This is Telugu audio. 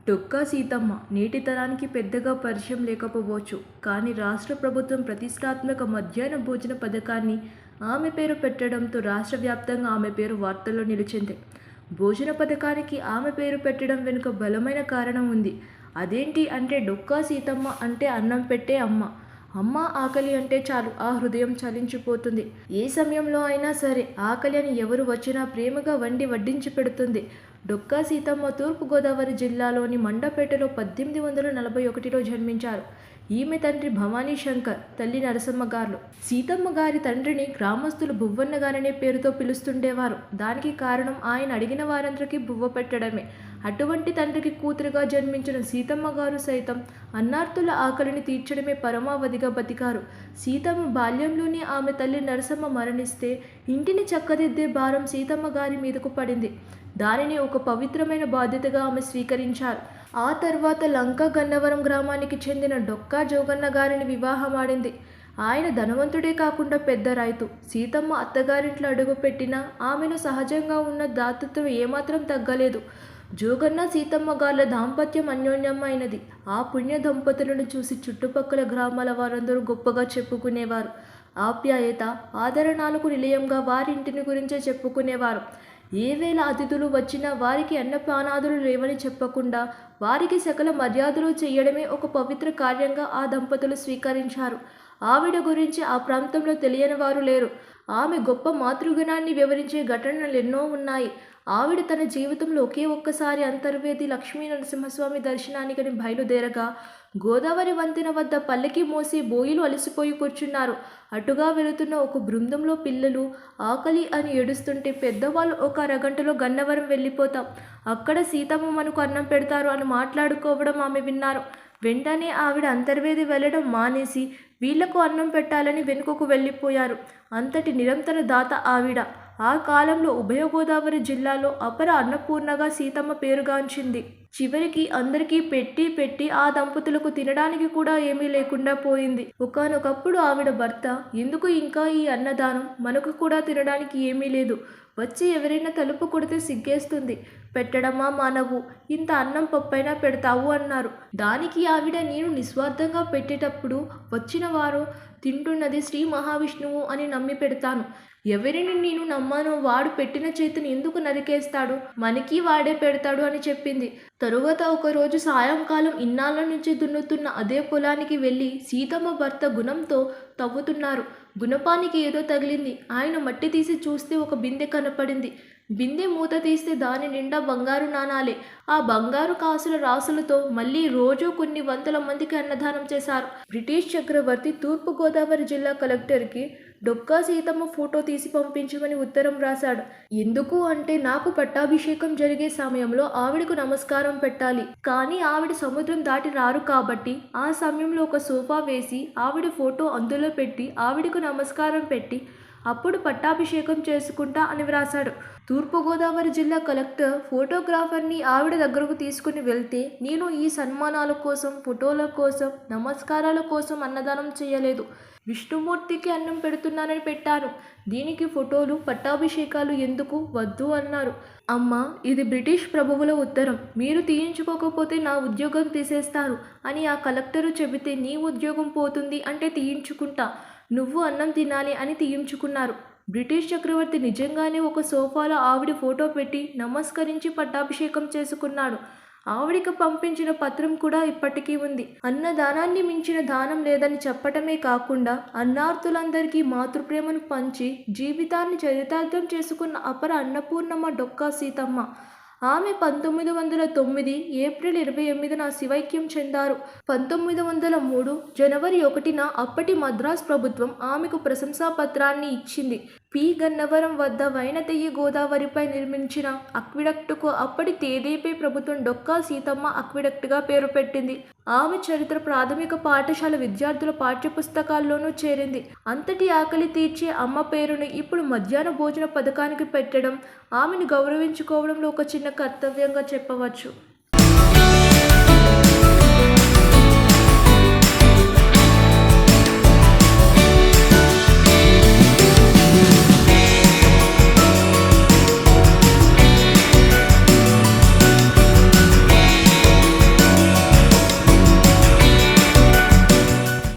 డొక్కా సీతమ్మ నేటి తరానికి పెద్దగా పరిచయం లేకపోవచ్చు. కానీ రాష్ట్ర ప్రభుత్వం ప్రతిష్టాత్మక మధ్యాహ్న భోజన పథకాన్ని ఆమె పేరు పెట్టడంతో రాష్ట్ర వ్యాప్తంగా ఆమె పేరు వార్తల్లో నిలిచింది. భోజన పథకానికి ఆమె పేరు పెట్టడం వెనుక బలమైన కారణం ఉంది. అదేంటి అంటే డొక్కా సీతమ్మ అంటే అన్నం పెట్టే అమ్మ. అమ్మ ఆకలి అంటే చాలు ఆ హృదయం చలించిపోతుంది. ఏ సమయంలో అయినా సరే ఆకలి అని ఎవరు వచ్చినా ప్రేమగా వండి వడ్డించి పెడుతుంది. డొక్కా సీతమ్మ తూర్పుగోదావరి జిల్లాలోని మండపేటలో 1841లో జన్మించారు. ఈమె తండ్రి భవానీ శంకర్, తల్లి నరసమ్మ గారు. సీతమ్మ గారి తండ్రిని గ్రామస్తులు బువ్వన్న గారనే పేరుతో పిలుస్తుండేవారు. దానికి కారణం ఆయన అడిగిన వారందరికీ బువ్వ పెట్టడమే. అటువంటి తండ్రికి కూతురుగా జన్మించిన సీతమ్మ గారు సైతం అన్నార్తుల ఆకలిని తీర్చడమే పరమావధిగా బతికారు. సీతమ్మ బాల్యంలోనే ఆమె తల్లి నరసమ్మ మరణిస్తే ఇంటిని చక్కదిద్దే భారం సీతమ్మ గారి మీదకు పడింది. దానిని ఒక పవిత్రమైన బాధ్యతగా ఆమె స్వీకరించారు. ఆ తర్వాత లంక గన్నవరం గ్రామానికి చెందిన డొక్కా జోగన్న గారిని వివాహమాడింది. ఆయన ధనవంతుడే కాకుండా పెద్ద రైతు. సీతమ్మ అత్తగారింట్లో అడుగుపెట్టినా ఆమెను సహజంగా ఉన్న దాతృత్వం ఏమాత్రం తగ్గలేదు. జోగన్న సీతమ్మ గార్ల దాంపత్యం అన్యోన్యమైనది. ఆ పుణ్య దంపతులను చూసి చుట్టుపక్కల గ్రామాల వారందరూ గొప్పగా చెప్పుకునేవారు. ఆప్యాయత, ఆదరణలకు నిలయంగా వారింటిని గురించే చెప్పుకునేవారు. ఏ వేళ అతిథులు వచ్చినా వారికి అన్నపానాదులు లేవని చెప్పకుండా వారికి సకల మర్యాదలు చేయడమే ఒక పవిత్ర కార్యంగా ఆ దంపతులు స్వీకరించారు. ఆవిడ గురించి ఆ ప్రాంతంలో తెలియని వారు లేరు. ఆమె గొప్ప మాతృగుణాన్ని వివరించే ఘటనలు ఎన్నో ఉన్నాయి. ఆవిడ తన జీవితంలో ఒకే ఒక్కసారి అంతర్వేది లక్ష్మీ నరసింహస్వామి దర్శనానికని బయలుదేరగా గోదావరి వంతెన వద్ద పల్లకి మోసి బోయిలు అలసిపోయి కూర్చున్నారు. అటుగా వెళుతున్న ఒక బృందంలో పిల్లలు ఆకలి అని ఏడుస్తుంటే పెద్దవాళ్ళు ఒక అరగంటలో గన్నవరం వెళ్ళిపోతాం, అక్కడ సీతమ్మ మనకు అన్నం పెడతారు అని మాట్లాడుకోవడం ఆమె విన్నారు. వెంటనే ఆవిడ అంతర్వేది వెళ్ళడం మానేసి వీళ్లకు అన్నం పెట్టాలని వెనుకకు వెళ్ళిపోయారు. అంతటి నిరంతర దాత ఆవిడ. ఆ కాలంలో ఉభయ గోదావరి జిల్లాలో అపర అన్నపూర్ణగా సీతమ్మ పేరుగాంచింది. చివరికి అందరికీ పెట్టి ఆ దంపతులకు తినడానికి కూడా ఏమీ లేకుండా పోయింది. ఒకానొకప్పుడు ఆవిడ భర్త, ఎందుకు ఇంకా ఈ అన్నదానం, మనకు కూడా తినడానికి ఏమీ లేదు, వచ్చి ఎవరైనా తలుపు కొడితే సిగ్గేస్తుంది, పెట్టడమా మానవు, ఇంత అన్నం పప్పైనా పెడతావు అన్నారు. దానికి ఆవిడ, నేను నిస్వార్థంగా పెట్టేటప్పుడు వచ్చిన వారు తింటున్నది శ్రీ మహావిష్ణువు అని నమ్మి పెడతాను. ఎవరిని నేను నమ్మానో వాడు పెట్టిన చేతిని ఎందుకు నరికేస్తాడు, మనకి వాడే పెడతాడు అని చెప్పింది. తరువాత ఒకరోజు సాయంకాలం ఇన్నాళ్ళ నుంచి దున్నుతున్న అదే పొలానికి వెళ్ళి సీతమ్మ భర్త గుణంతో తవ్వుతున్నారు. గుణపానికి ఏదో తగిలింది. ఆయన మట్టి తీసి చూస్తే ఒక బిందె కనపడింది. బిందె మూత తీస్తే దాని నిండా బంగారు నాణాలే. ఆ బంగారు కాసుల రాసులతో మళ్ళీ రోజు కొన్ని వందల మందికి అన్నదానం చేశారు. బ్రిటిష్ చక్రవర్తి తూర్పుగోదావరి జిల్లా కలెక్టర్కి డొక్కా సీతమ్మ ఫోటో తీసి పంపించమని ఉత్తరం రాశాడు. ఎందుకు అంటే నాకు పట్టాభిషేకం జరిగే సమయంలో ఆవిడకు నమస్కారం పెట్టాలి. కానీ ఆవిడ సముద్రం దాటి రారు కాబట్టి ఆ సమయంలో ఒక సోఫా వేసి ఆవిడ ఫోటో అందులో పెట్టి ఆవిడకు నమస్కారం పెట్టి అప్పుడు పట్టాభిషేకం చేసుకుంటా అని వ్రాశాడు. తూర్పుగోదావరి జిల్లా కలెక్టర్ ఫోటోగ్రాఫర్ని ఆవిడ దగ్గరకు తీసుకుని వెళ్తే, నేను ఈ సన్మానాల కోసం, ఫోటోల కోసం, నమస్కారాల కోసం అన్నదానం చేయలేదు, విష్ణుమూర్తికి అన్నం పెడుతున్నానని పెట్టాను. దీనికి ఫోటోలు, పట్టాభిషేకాలు ఎందుకు, వద్దు అన్నారు. అమ్మా, ఇది బ్రిటిష్ ప్రభువుల ఉత్తరం, మీరు తీయించుకోకపోతే నా ఉద్యోగం తీసేస్తారు అని ఆ కలెక్టరు చెబితే, నీ ఉద్యోగం పోతుంది అంటే తీయించుకుంటా, నువ్వు అన్నం తినాలి అని తీయించుకున్నారు. బ్రిటిష్ చక్రవర్తి నిజంగానే ఒక సోఫాలో ఆవిడ ఫోటో పెట్టి నమస్కరించి పట్టాభిషేకం చేసుకున్నాడు. ఆవిడికి పంపించిన పత్రం కూడా ఇప్పటికీ ఉంది. అన్నదానాన్ని మించిన దానం లేదని చెప్పటమే కాకుండా అన్నార్తులందరికీ మాతృప్రేమను పంచి జీవితాన్ని చరితార్థం చేసుకున్న అపర అన్నపూర్ణమ్మ డొక్కా సీతమ్మ. ఆమె 1909 ఏప్రిల్ 28న శివైక్యం చెందారు. 1903 జనవరి 1న అప్పటి మద్రాస్ ప్రభుత్వం ఆమెకు ప్రశంసా పత్రాన్ని ఇచ్చింది. పి. గన్నవరం వద్ద వైనతెయ్యి గోదావరిపై నిర్మించిన అక్విడక్టుకు అప్పటి తేదేపీ ప్రభుత్వం డొక్కా సీతమ్మ అక్విడక్టుగా పేరు పెట్టింది. ఆమె చరిత్ర ప్రాథమిక పాఠశాల విద్యార్థుల పాఠ్యపుస్తకాల్లోనూ చేరింది. అంతటి ఆకలి తీర్చే అమ్మ పేరును ఇప్పుడు మధ్యాహ్న భోజన పథకానికి పెట్టడం ఆమెను గౌరవించుకోవడంలో ఒక చిన్న కర్తవ్యంగా చెప్పవచ్చు.